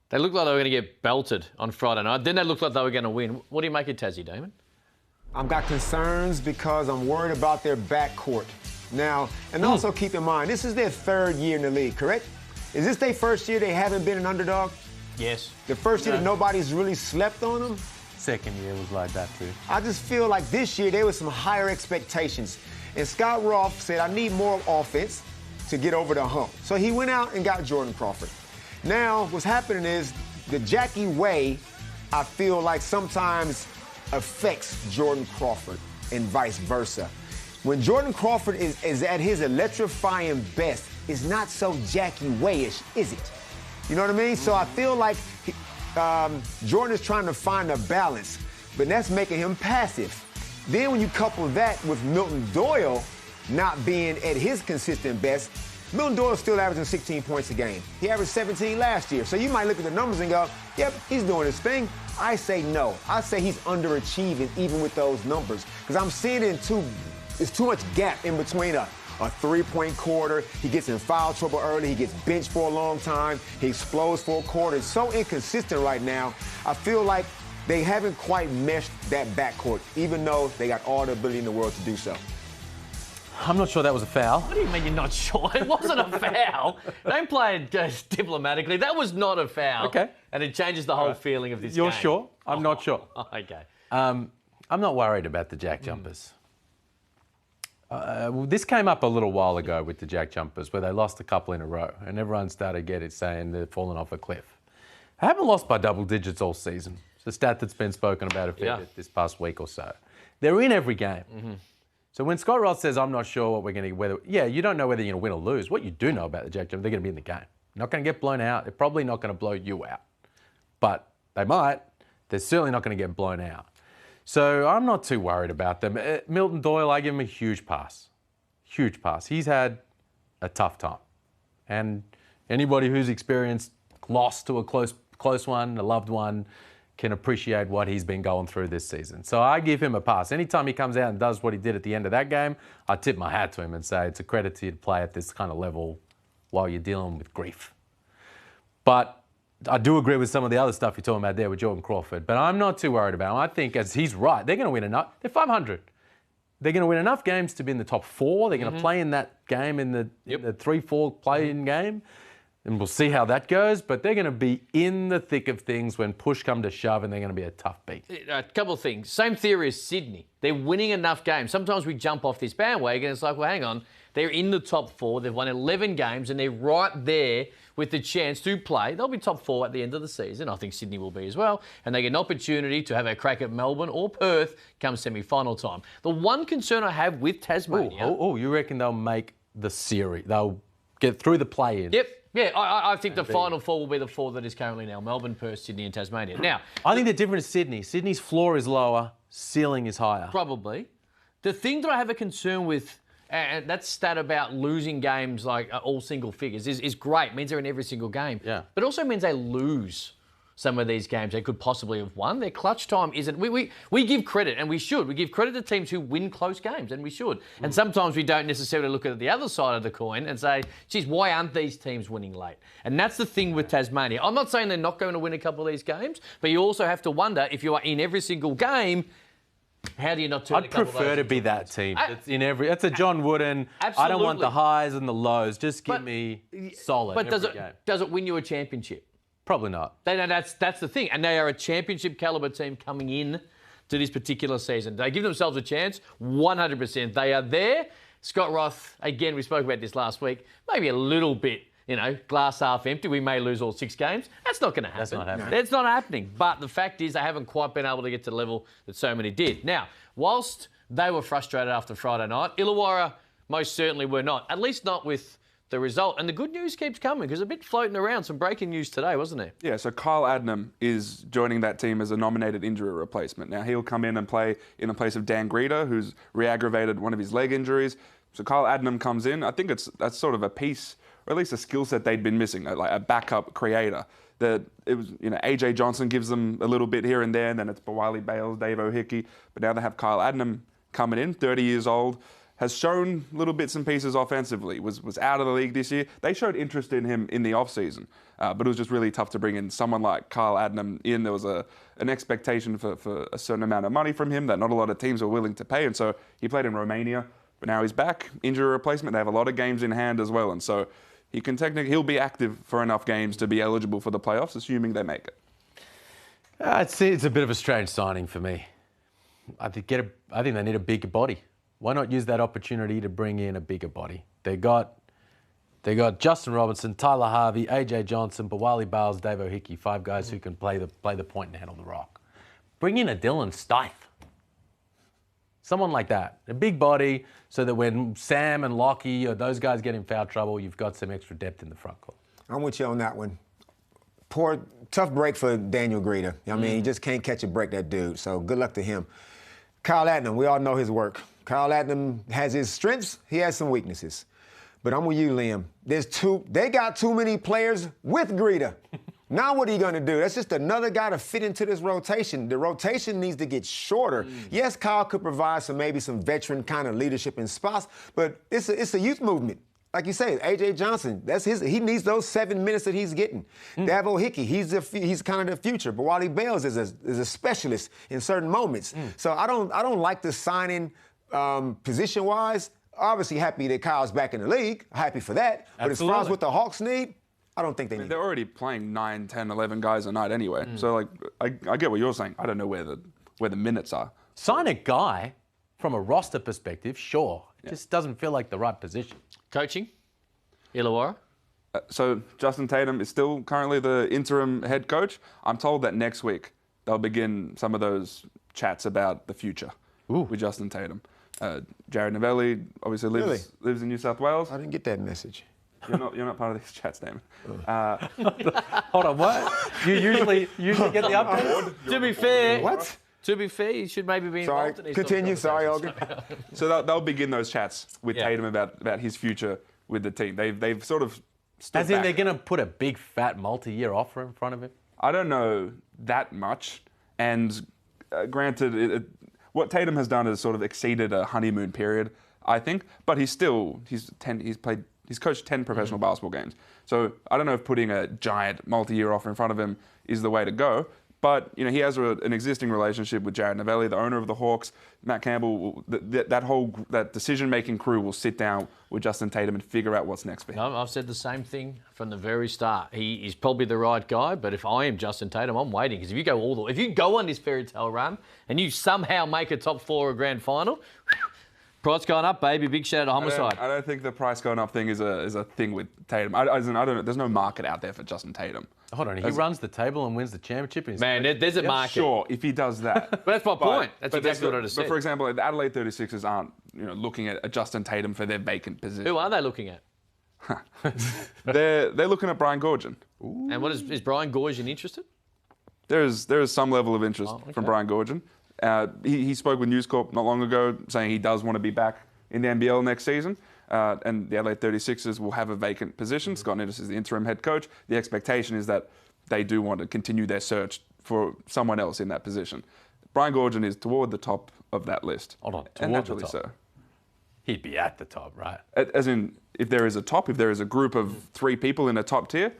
They looked like they were going to get belted on Friday night. Then they looked like they were going to win. What do you make of Tassie, Damon? I've got concerns because I'm worried about their backcourt. Now, and also keep in mind, this is their 3rd year in the league, correct? Is this their 1st year they haven't been an underdog? Yes. The 1st year that nobody's really slept on them? 2nd year was like that too. I just feel like this year there was some higher expectations. And Scott Roth said, I need more offense to get over the hump. So he went out and got Jordan Crawford. Now, what's happening is the Jackie way, I feel like sometimes affects Jordan Crawford and vice versa. When Jordan Crawford is at his electrifying best, it's not so Jackie way-ish, is it? You know what I mean? So I feel like Jordan is trying to find a balance, but that's making him passive. Then when you couple that with Milton Doyle not being at his consistent best, Milton Doyle's still averaging 16 points a game. He averaged 17 last year. So you might look at the numbers and go, yep, he's doing his thing. I say no. I say he's underachieving even with those numbers. Because I'm seeing it there's too much gap in between a 3-point quarter. He gets in foul trouble early. He gets benched for a long time. He explodes for a quarter. It's so inconsistent right now. I feel like they haven't quite meshed that backcourt, even though they got all the ability in the world to do so. I'm not sure that was a foul. What do you mean you're not sure? It wasn't a foul. Don't play it diplomatically. That was not a foul. Okay. And it changes the whole feeling of this game. You're sure? I'm not sure. Okay. I'm not worried about the Jack Jumpers. This came up a little while ago with the Jack Jumpers, where they lost a couple in a row, and everyone started saying they're falling off a cliff. They haven't lost by double digits all season. It's a stat that's been spoken about a fair bit this past week or so. They're in every game. So when Scott Roth says, I'm not sure what we're going to, you don't know whether you're going to win or lose. What you do know about the Jack Jumpers, they're going to be in the game. Not going to get blown out. They're probably not going to blow you out. But they might. They're certainly not going to get blown out. So I'm not too worried about them. Milton Doyle, I give him a huge pass. Huge pass. He's had a tough time. And anybody who's experienced loss to a close one, a loved one, can appreciate what he's been going through this season. So I give him a pass. Anytime he comes out and does what he did at the end of that game, I tip my hat to him and say it's a credit to you to play at this kind of level while you're dealing with grief. But I do agree with some of the other stuff you're talking about there with Jordan Crawford, but I'm not too worried about him. I think, as he's right, they're going to win enough. They're 500. They're going to win enough games to be in the top 4. They're going to play in that game in the 3-4 play-in game, and we'll see how that goes. But they're going to be in the thick of things when push come to shove, and they're going to be a tough beat. A couple of things. Same theory as Sydney. They're winning enough games. Sometimes we jump off this bandwagon. It's like, well, hang on. They're in the top 4. They've won 11 games, and they're right there with the chance to play. They'll be top 4 at the end of the season. I think Sydney will be as well. And they get an opportunity to have a crack at Melbourne or Perth come semi-final time. The one concern I have with Tasmania... You reckon they'll make the series? They'll get through the play-in? Yep. Yeah, I think the final 4 will be the 4 that is currently now. Melbourne, Perth, Sydney and Tasmania. Now... I think the difference is Sydney. Sydney's floor is lower, ceiling is higher. Probably. The thing that I have a concern with, and that stat about losing games like all single figures is great. It means they're in every single game. Yeah. But it also means they lose some of these games they could possibly have won. Their clutch time isn't... We give credit, and we should. We give credit to teams who win close games, and we should. And sometimes we don't necessarily look at the other side of the coin and say, geez, why aren't these teams winning late? And that's the thing with Tasmania. I'm not saying they're not going to win a couple of these games, but you also have to wonder, if you are in every single game, how do you not turn I'd prefer to be that team. That's a John Wooden. Absolutely. I don't want the highs and the lows. Just give me solid But every game. does it win you a championship? Probably not. That's the thing. And they are a championship caliber team coming in to this particular season. They give themselves a chance, 100%. They are there. Scott Roth, again, we spoke about this last week, maybe a little bit, glass half empty. We may lose all 6 games. That's not going to happen. That's not happening. That's not happening. But the fact is they haven't quite been able to get to the level that so many did. Now, whilst they were frustrated after Friday night, Illawarra most certainly were not, at least not with the result. And the good news keeps coming because a bit floating around. Some breaking news today, wasn't there? Yeah, so Kyle Adnam is joining that team as a nominated injury replacement. Now, he'll come in and play in the place of Dan Greeter, who's re-aggravated one of his leg injuries. So Kyle Adnam comes in. I think that's sort of a piece, or at least a skill set they'd been missing, like a backup creator. AJ Johnson gives them a little bit here and there, and then it's Bawali Bales, Dave O'Hickey. But now they have Kyle Adnam coming in, 30 years old, has shown little bits and pieces offensively, was out of the league this year. They showed interest in him in the offseason, but it was just really tough to bring in someone like Kyle Adnam in. There was an expectation for a certain amount of money from him that not a lot of teams were willing to pay, and so he played in Romania, but now he's back, injury replacement. They have a lot of games in hand as well, and so he'll be active for enough games to be eligible for the playoffs, assuming they make it. It's a bit of a strange signing for me. I think they need a bigger body. Why not use that opportunity to bring in a bigger body? They got Justin Robinson, Tyler Harvey, AJ Johnson, Bawali Bales, Dave O'Hickey, 5 guys who can play the point and handle the rock. Bring in a Dylan Stith. Someone like that. A big body so that when Sam and Lockie or those guys get in foul trouble, you've got some extra depth in the front court. I'm with you on that one. Tough break for Daniel Greeter. I mean, he just can't catch a break, that dude. So good luck to him. Kyle Adnam, we all know his work. Kyle Adnam has his strengths. He has some weaknesses. But I'm with you, Liam. They got too many players with Greeter. Now what are you going to do? That's just another guy to fit into this rotation. The rotation needs to get shorter. Yes, Kyle could provide maybe some veteran kind of leadership in spots, but it's a youth movement. Like you say, AJ Johnson, he needs those 7 minutes that he's getting. Davo Hickey, he's kind of the future. But Wally Bales is a specialist in certain moments. So I don't like the signing position-wise. Obviously happy that Kyle's back in the league. Happy for that. But as far as what the Hawks need, I don't think they need. They're already playing 9, 10, 11 guys a night anyway. So I get what you're saying. I don't know where the minutes are. Sign a guy from a roster perspective, sure. It just doesn't feel like the right position. Coaching? Illawarra? So Justin Tatum is still currently the interim head coach. I'm told that next week they'll begin some of those chats about the future with Justin Tatum. Jared Novelli obviously lives in New South Wales. I didn't get that message. You're not part of these chats, Damon. Hold on, what? You usually get the update? To be fair, What? To be fair, you should maybe be involved in these Continue. Sorry, Olgun. So they'll begin those chats with Tatum about his future with the team. They've sort of stood As in back. they're going to put a big, fat, multi-year offer in front of him? I don't know that much. And granted, what Tatum has done is sort of exceeded a honeymoon period, I think. But he's coached 10 professional basketball games. So I don't know if putting a giant multi-year offer in front of him is the way to go. But he has an existing relationship with Jared Novelli, the owner of the Hawks. Matt Campbell, that decision-making crew will sit down with Justin Tatum and figure out what's next for him. I've said the same thing from the very start. He is probably the right guy, but if I am Justin Tatum, I'm waiting. Because if you go on this fairy tale run and you somehow make a top 4 or grand final, Price going up, baby. Big shout out to Homicide. I don't think the price going up thing is a thing with Tatum. I don't know. There's no market out there for Justin Tatum. Hold on, he runs the table and wins the championship. In his Man, there's a market. Sure, if he does that. But that's my point. That's exactly what I just said. But for example, the Adelaide 36ers aren't looking at a Justin Tatum for their vacant position. Who are they looking at? They're looking at Brian Goorjian. And what is Brian Goorjian interested? There is some level of interest from Brian Goorjian. He spoke with News Corp not long ago saying he does want to be back in the NBL next season. And the Adelaide 36ers will have a vacant position. Scott Nicholls is the interim head coach. The expectation is that they do want to continue their search for someone else in that position. Brian Goorjian is toward the top of that list. Hold on, and toward naturally the top. so. He'd be at the top, right? As in, if there is a group of 3 people in a top tier,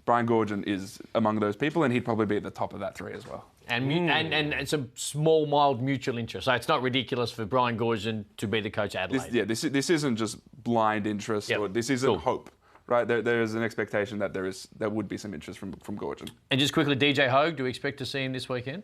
Brian Goorjian is among those people, and he'd probably be at the top of that 3 as well. And some small, mild mutual interest. So it's not ridiculous for Brian Goorjian to be the coach at Adelaide. This isn't just blind interest, or this isn't hope, right? There is an expectation that there would be some interest from Goorjian. And just quickly, DJ Hogue, do we expect to see him this weekend?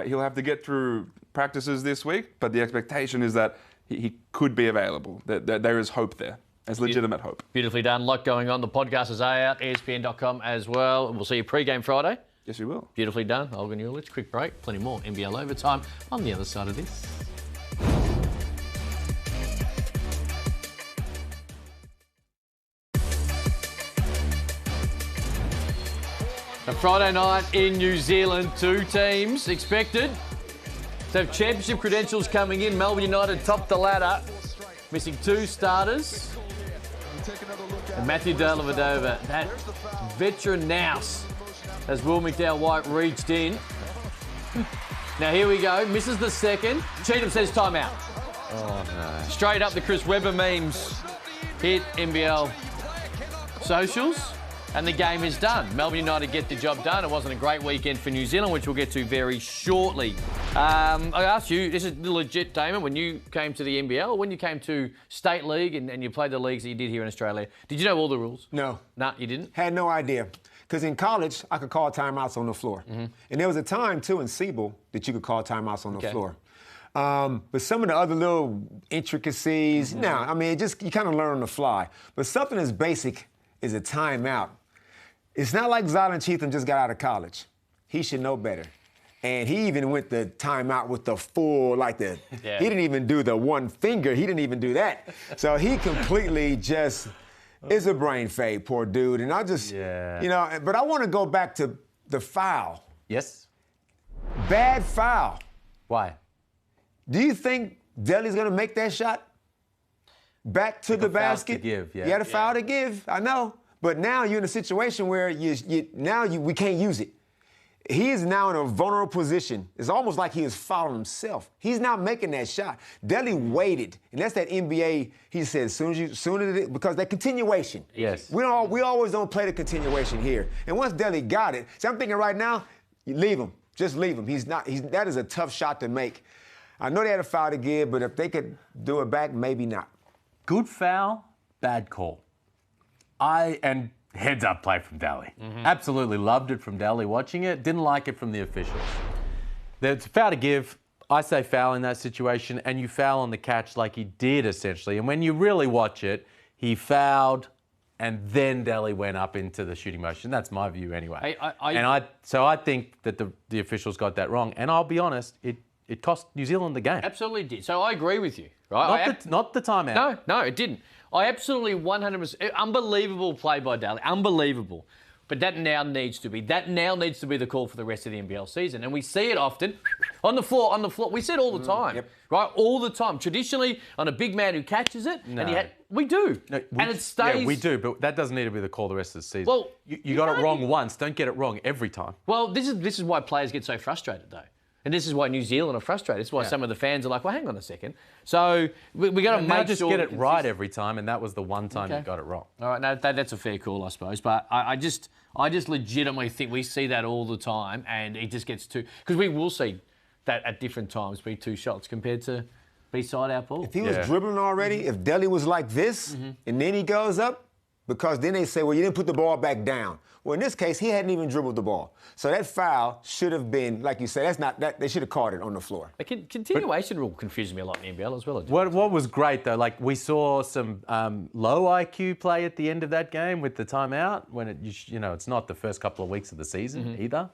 He'll have to get through practices this week, but the expectation is that he could be available. That there is hope there. There's legitimate hope. Beautifully done. A lot going on. The podcast is out, ESPN.com as well. And we'll see you pre-game Friday. Yes, you will. Beautifully done. Olgun Uluc. Quick break. Plenty more NBL Overtime on the other side of this. A Friday night in New Zealand. 2 teams expected to have championship credentials coming in. Melbourne United topped the ladder, missing 2 starters. And Matthew Dellavedova, that veteran nous, as Will McDowell-White reached in. Now here we go, misses the second. Cheatham says timeout. Oh, no. Straight up the Chris Webber memes hit NBL socials, and the game is done. Melbourne United get the job done. It wasn't a great weekend for New Zealand, which we'll get to very shortly. I asked you, this is legit, Damon, when you came to the NBL, when you came to State League and you played the leagues that you did here in Australia, did you know all the rules? No. No, you didn't? Had no idea. Because in college, I could call timeouts on the floor. And there was a time, too, in Siebel that you could call timeouts on the floor. But some of the other little intricacies, you kind of learn on the fly. But something as basic as a timeout, it's not like Zylan Cheatham just got out of college. He should know better. And he even went the timeout with the full, he didn't even do the one finger. He didn't even do that. So he completely just is a brain fade, poor dude. And I just, but I want to go back to the foul. Yes? Bad foul. Why? Do you think Delhi's going to make that shot? Back to the basket? To give, yeah. You had a foul to give, I know. But now you're in a situation where we can't use it. He is now in a vulnerable position. It's almost like he is fouling himself. He's not making that shot. Delhi waited, and that's that NBA. He said, because that continuation. Yes. We always don't play the continuation here. And once Delhi got it, I'm thinking right now, you leave him. Just leave him. That is a tough shot to make. I know they had a foul to give, but if they could do it back, maybe not. Good foul, bad call. And heads up play from Daly. Absolutely loved it from Daly watching it. Didn't like it from the officials. There's a foul to give. I say foul in that situation, and you foul on the catch like he did essentially. And when you really watch it, he fouled, and then Daly went up into the shooting motion. That's my view anyway. So I think that the officials got that wrong. And I'll be honest, it cost New Zealand the game. Absolutely did. So I agree with you. Right? Not the timeout. No, it didn't. I absolutely 100%. Unbelievable play by Daly. Unbelievable. But that now needs to be the call for the rest of the NBL season. And we see it often on the floor. We see it all the time. Right? All the time. Traditionally, on a big man who catches it. No. We do. And it stays. Yeah, we do, but that doesn't need to be the call the rest of the season. Well, you got it wrong once. Don't get it wrong every time. Well, this is why players get so frustrated, though. And this is why New Zealand are frustrated. This is why some of the fans are like, well, hang on a second. So we got to make just get it right every time, and that was the one time you got it wrong. All right, no, that's a fair call, I suppose. But I just legitimately think we see that all the time, and it just gets too... Because we will see that at different times be 2 shots compared to beside our ball. If he was dribbling already, if Delhi was like this, and then he goes up, because then they say, well, you didn't put the ball back down. Well, in this case, he hadn't even dribbled the ball. So that foul should have been, like you said, they should have caught it on the floor. A continuation rule confuses me a lot in the NBL as well. What was great, though, like we saw some low IQ play at the end of that game with the timeout, when it's not the first couple of weeks of the season either.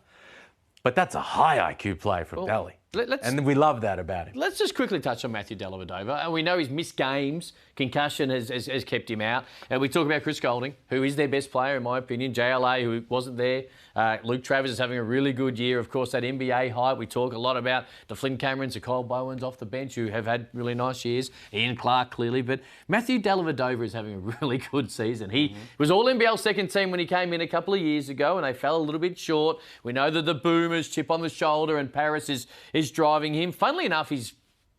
But that's a high IQ play from Delhi. And we love that about him. Let's just quickly touch on Matthew Dellavedova. And we know he's missed games. Concussion has kept him out. And we talk about Chris Goulding, who is their best player, in my opinion. JLA, who wasn't there. Luke Travers is having a really good year. Of course, that NBA hype. We talk a lot about the Flynn Camerons, the Kyle Bowens off the bench, who have had really nice years. Ian Clark, clearly. But Matthew Dellavedova is having a really good season. He was All-NBL second team when he came in a couple of years ago, and they fell a little bit short. We know that the Boomers, chip on the shoulder, and Paris is driving him. Funnily enough, he's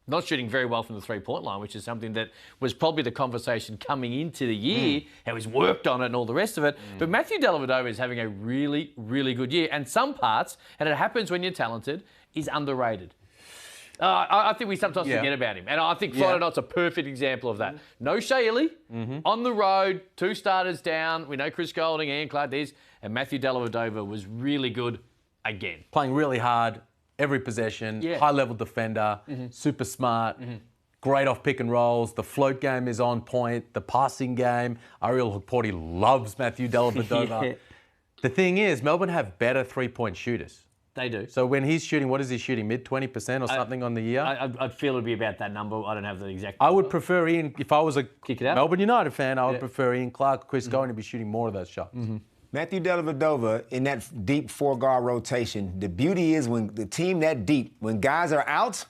not shooting very well from the three-point line, which is something that was probably the conversation coming into the year, how he's worked on it and all the rest of it. But Matthew Dellavedova is having a really, really good year. And some parts, and it happens when you're talented, is underrated. I think we sometimes forget about him. And I think Friday night's a perfect example of that. No Shaylee, on the road, 2 starters down. We know Chris Goulding, Ian Clark, and Matthew Dellavedova was really good again. Playing really hard. Every possession, high-level defender, super smart, great off pick and rolls. The float game is on point. The passing game, Ariel Hukporti loves Matthew Dellavedova. The thing is, Melbourne have better three-point shooters. They do. So when he's shooting, what is he shooting, mid-20% or something on the year? I'd feel it'd be about that number. I don't have the exact I number. would prefer Ian, if I was a Melbourne United fan, I would prefer Ian Clark, Chris Goulding to be shooting more of those shots. Matthew Dellavedova in that deep 4-guard rotation, the beauty is when the team that deep, when guys are out,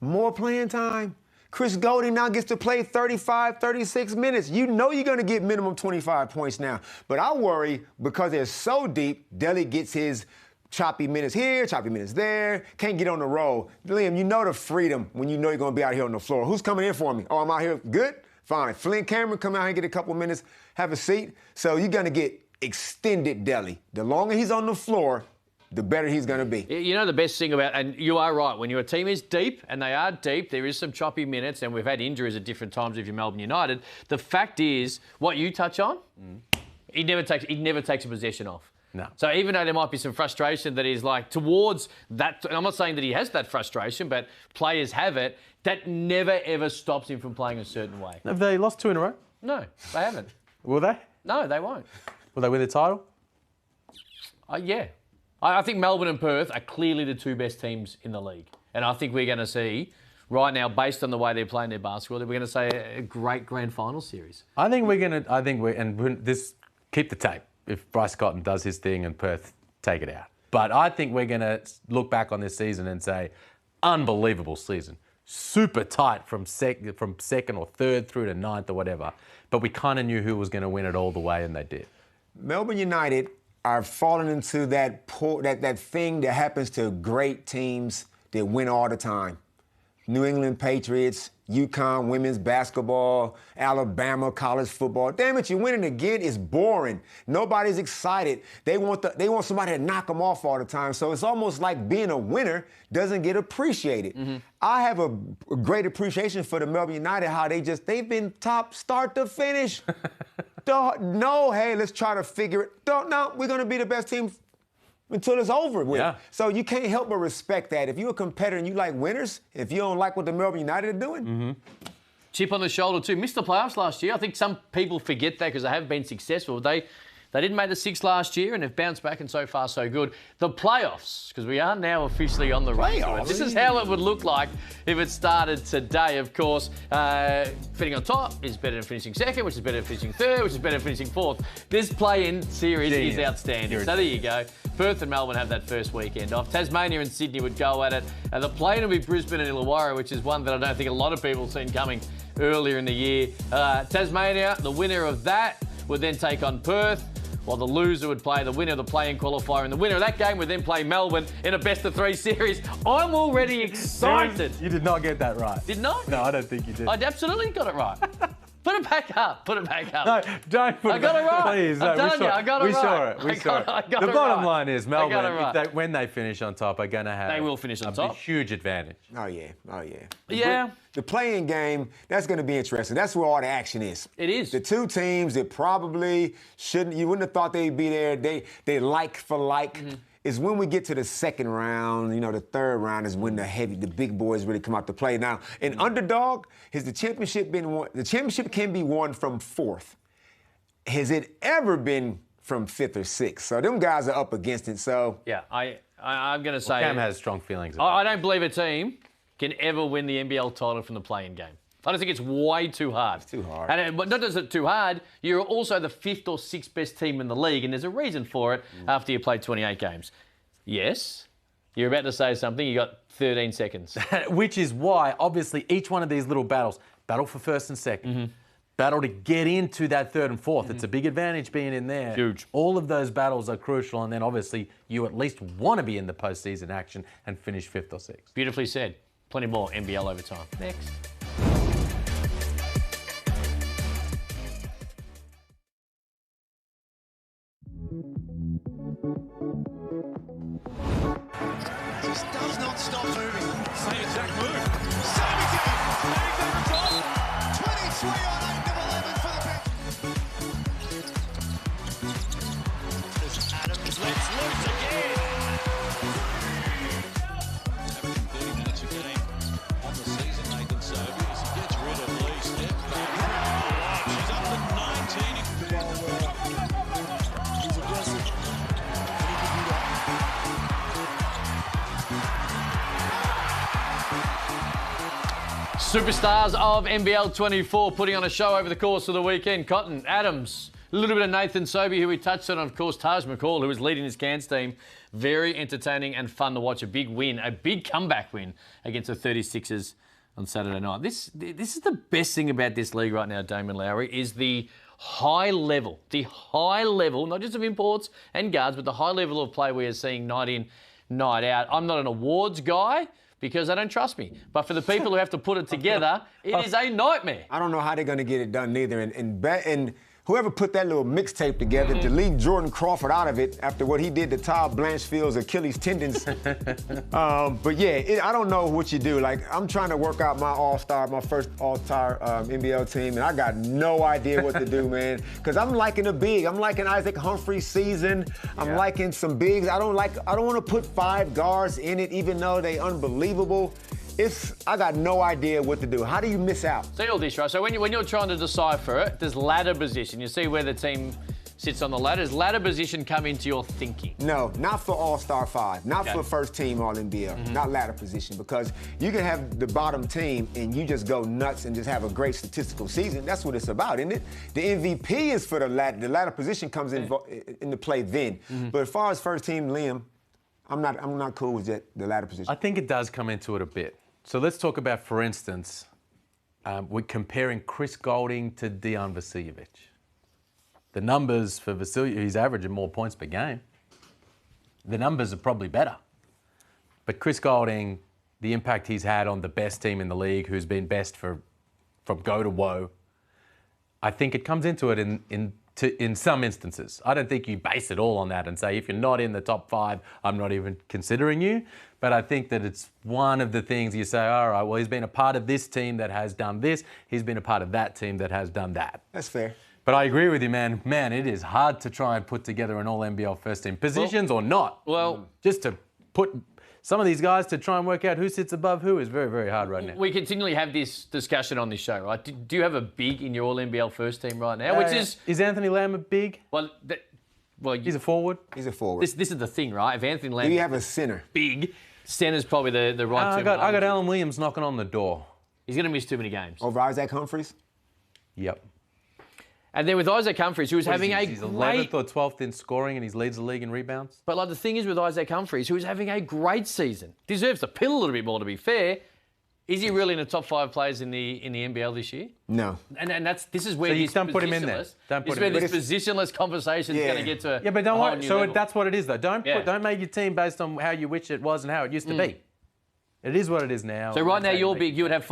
more playing time. Chris Goulding now gets to play 35, 36 minutes. You know you're going to get minimum 25 points now. But I worry because they're so deep, Delly gets his choppy minutes here, choppy minutes there, can't get on the roll. Liam, you know the freedom when you know you're going to be out here on the floor. Who's coming in for me? Oh, I'm out here. Good? Fine. Flynn Cameron, come out here and get a couple minutes, have a seat. So you're going to get extended Delly. The longer he's on the floor, the better he's going to be. You know the best thing about, and you are right, when your team is deep, and they are deep, there is some choppy minutes, and we've had injuries at different times if you're Melbourne United. The fact is, what you touch on, he never takes a possession off. No. So even though there might be some frustration that is like towards that, and I'm not saying that he has that frustration, but players have it, that never ever stops him from playing a certain way. Have they lost 2 in a row? No, they haven't. Will they? No, they won't. Will they win the title? Yeah. I think Melbourne and Perth are clearly the 2 best teams in the league. And I think we're going to see, right now, based on the way they're playing their basketball, that we're going to see a great grand final series. Keep the tape if Bryce Cotton does his thing and Perth take it out. But I think we're going to look back on this season and say, unbelievable season. Super tight from second or third through to ninth or whatever. But we kind of knew who was going to win it all the way, and they did. Melbourne United are falling into that thing that happens to great teams that win all the time. New England Patriots, UConn women's basketball, Alabama college football. Damn it, you're winning again. It's boring. Nobody's excited. They want somebody to knock them off all the time. So it's almost like being a winner doesn't get appreciated. I have a great appreciation for the Melbourne United, how they've been top start to finish. No, hey, let's try to figure it. No, we're going to be the best team until it's over with. Yeah. So you can't help but respect that. If you're a competitor and you like winners, if you don't like what the Melbourne United are doing. Chip on the shoulder too. Missed the playoffs last year. I think some people forget that because they have been successful. They didn't make the 6 last year and have bounced back, and so far so good. The playoffs, because we are now officially on the run to it. This is how it would look like if it started today. Of course, finishing on top is better than finishing second, which is better than finishing third, which is better than finishing fourth. This play-in series is outstanding. So there you go. Perth and Melbourne have that first weekend off. Tasmania and Sydney would go at it. And the play-in will be Brisbane and Illawarra, which is one that I don't think a lot of people have seen coming earlier in the year. Tasmania, the winner of that, would then take on Perth, while the loser would play the winner of the play-in qualifier, and the winner of that game would then play Melbourne in a best-of-3 series. I'm already excited. You did not get that right. Didn't I? No, I don't think you did. I absolutely got it right. Put it back up. Put it back up. No, don't put I it got back. it right. Please, I'm telling you, I got it we right. saw it. We saw it. I got The it bottom right. line is I got Melbourne, it right. when they finish on top, are going to have They will finish on a top. huge advantage. Oh, yeah. Oh, yeah. Yeah. The playing game, that's going to be interesting. That's where all the action is. It is. The two teams that probably shouldn't, you wouldn't have thought they'd be there. They like for like. Is when we get to the second round, the third round is when the big boys really come out to play. Now, in underdog, has the championship been won? The championship can be won from fourth. Has it ever been from fifth or sixth? So them guys are up against it. So Yeah, I'm going to say... Cam has strong feelings about I don't believe a team can ever win the NBL title from the play-in game. I don't think it's way too hard. It's too hard. And not just it too hard, you're also the fifth or sixth best team in the league, and there's a reason for it after you played 28 games. Yes, you're about to say something. You got 13 seconds. it. Which is why, obviously, each one of these little battles, battle for first and second, battle to get into that third and fourth. It's a big advantage being in there. Huge. All of those battles are crucial, and then obviously you at least want to be in the postseason action and finish fifth or sixth. Beautifully said. Plenty more NBL overtime. Next. Just does not stop moving. Same exact move. Same again. Stays over top. 23 on 8 of 11 for the bench. As Adams lets loose again. Averaging 30 minutes a game on the season, Nathan Sobey, as he gets rid of Lee Step. She's up to 19. He's aggressive. And he can do that. Superstars of NBL 24 putting on a show over the course of the weekend. Cotton, Adams, a little bit of Nathan Sobey, who we touched on, of course, Taj McCall, who was leading his Cairns team. Very entertaining and fun to watch. A big win, a big comeback win against the 36ers on Saturday night. This is the best thing about this league right now, Damon Lowry, is the high level, not just of imports and guards, but the high level of play we are seeing night in, night out. I'm not an awards guy, because they don't trust me. But for the people who have to put it together, it is a nightmare. I don't know how they're going to get it done neither. And whoever put that little mixtape together to leave Jordan Crawford out of it after what he did to Todd Blanchfield's Achilles tendons. But yeah, I don't know what you do. Like, I'm trying to work out my first all-star NBL team, and I got no idea what to do, man. Because I'm liking a big. I'm liking Isaac Humphrey's season. I'm liking some bigs. I don't want to put 5 guards in it, even though they unbelievable. I got no idea what to do. How do you miss out? See all this, right? So when you're trying to decipher it, there's ladder position. You see where the team sits on the ladder. Does ladder position come into your thinking? No, not for All-Star 5. Not for first team All-NBL. Not ladder position, because you can have the bottom team and you just go nuts and just have a great statistical season. That's what it's about, isn't it? The MVP is for the ladder. The ladder position comes into play then. But as far as first team, Liam, I'm not cool with the ladder position. I think it does come into it a bit. So let's talk about, for instance, we're comparing Chris Golding to Dejan Vasiljevic. The numbers for Vasiljevic, he's averaging more points per game. The numbers are probably better. But Chris Golding, the impact he's had on the best team in the league, who's been best from go to woe, I think it comes into it in some instances. I don't think you base it all on that and say, if you're not in the top 5, I'm not even considering you. But I think that it's one of the things you say, all right, well, he's been a part of this team that has done this. He's been a part of that team that has done that. That's fair. But I agree with you, man. Man, it is hard to try and put together an all-NBL first team. Positions or not. Well, just to put some of these guys to try and work out who sits above who is very, very hard right now. we continually have this discussion on this show, right? Do you have a big in your All-NBL first team right now? Which is Anthony Lamb a big? Well, He's a forward. He's a forward. This is the thing, right? If Anthony Lamb Do you have a center? big, center's probably the right I term. got Alan Williams knocking on the door. He's going to miss too many games. Over Isaac Humphreys? Yep. And then with Isaac Humphreys, who was having He's 11th or 12th in scoring and he leads the league in rebounds. But like the thing is with Isaac Humphreys, who's having a great season, deserves to pill a little bit more, to be fair. Is he really in the top 5 players in the NBL this year? No. And this is where So you this don't put him in there. positionless- Don't put this him is where in. this positionless conversation is going to get to. Yeah, but don't a whole worry. new So level. that's what it is, though. Don't Yeah. make your team based on how you wish it was and how it used to be. It is what it is now. So right now you're big. You would have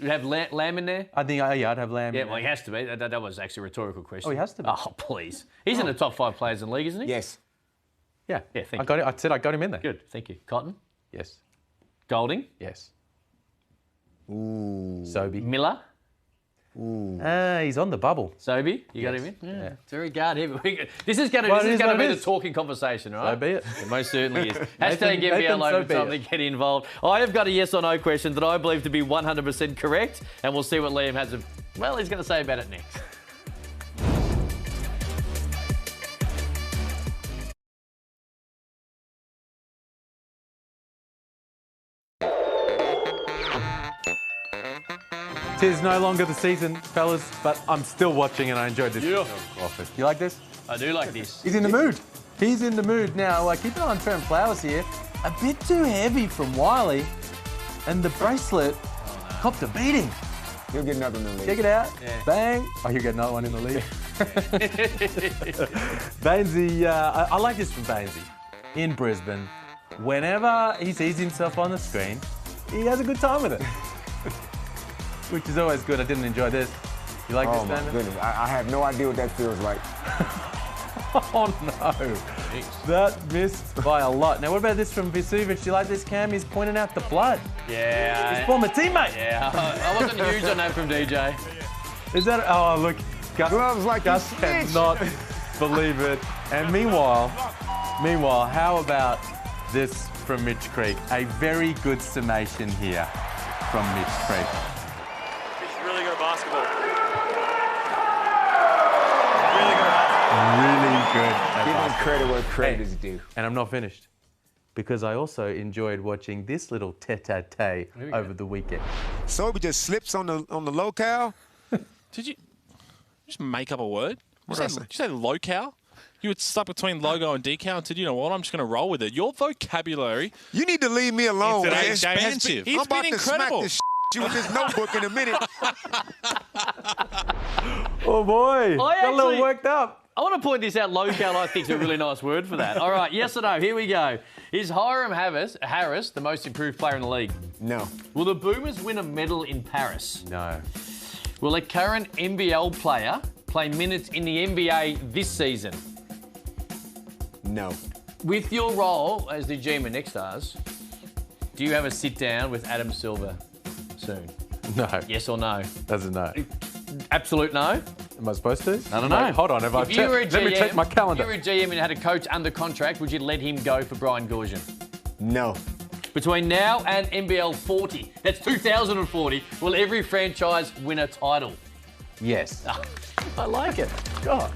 you'd have Lamb in there? I think, yeah, I'd have Lamb. Yeah, well, he has to be. That was actually a rhetorical question. Oh, he has to be. Oh, please. He's in the top 5 players in the league, isn't he? Yes. Yeah, Yeah, thank I got it. I said I got him in there. Good, thank you. Cotton? Yes. Golding? Yes. Ooh. Sobey. Miller? He's on the bubble. Sobey? You got him in? Yeah. It's very guard heavy. This is going to Well, it be is what the it is. talking conversation, right? So be it. It most certainly is. Nathan, Hashtag NBL so be Overtime to get involved. I have got a yes or no question that I believe to be 100% correct, and we'll see what Liam has he's going to say about it next. Tis no longer the season, fellas, but I'm still watching and I enjoyed this. Yeah. Crawford. You like this? I do like this. He's in the mood. He's in the mood now. Keep an eye on Trent Flowers here. A bit too heavy from Wiley, and the bracelet copped a beating. He'll get another in the league. Check it out. Yeah. Bang. Oh, he'll get another one in the league. Bainesy, I like this from Bainesy. In Brisbane, whenever he sees himself on the screen, he has a good time with it. Which is always good. I didn't enjoy this. You like Oh this, my Damon? goodness, I have no idea what that feels like. Oh no. That missed by a lot. Now, what about this from Vesuvic? Do you like this, Cam? He's pointing out the blood. Yeah. His former teammate. Yeah. I wasn't huge on that from DJ. Is that? Oh, look. Gloves like Gus you snitch. cannot believe it. And meanwhile, how about this from Mitch Creek? A very good summation here from Mitch Creek. He's really good at basketball. Really good at Give him basketball. credit where credit is due. And I'm not finished, because I also enjoyed watching this little tete-a-tete over the weekend. Sobey just slips on the locale. Did you just make up a word? What Did did I you say locale? You were stuck between logo and decal and said, you know what, I'm just going to roll with it. Your vocabulary. You need to leave me alone, man. Today's game has been, I'm about to smack this you with this notebook in a minute. Oh boy, got a little actually- worked up. I want to point this out. Locale, I think, is a really nice word for that. All right, yes or no? Here we go. Is Hiram Harris the most improved player in the league? No. Will the Boomers win a medal in Paris? No. Will a current NBL player play minutes in the NBA this season? No. With your role as the GM at Next Stars, do you have a sit down with Adam Silver soon? No. Yes or no? That's a no. Absolute no? Am I supposed to? I don't know. Wait, hold on. Have I If you were a checked? Let me check my calendar. If you were a GM and had a coach under contract, would you let him go for Brian Goorjian? No. Between now and NBL 40, that's 2040, will every franchise win a title? Yes. I like it. God.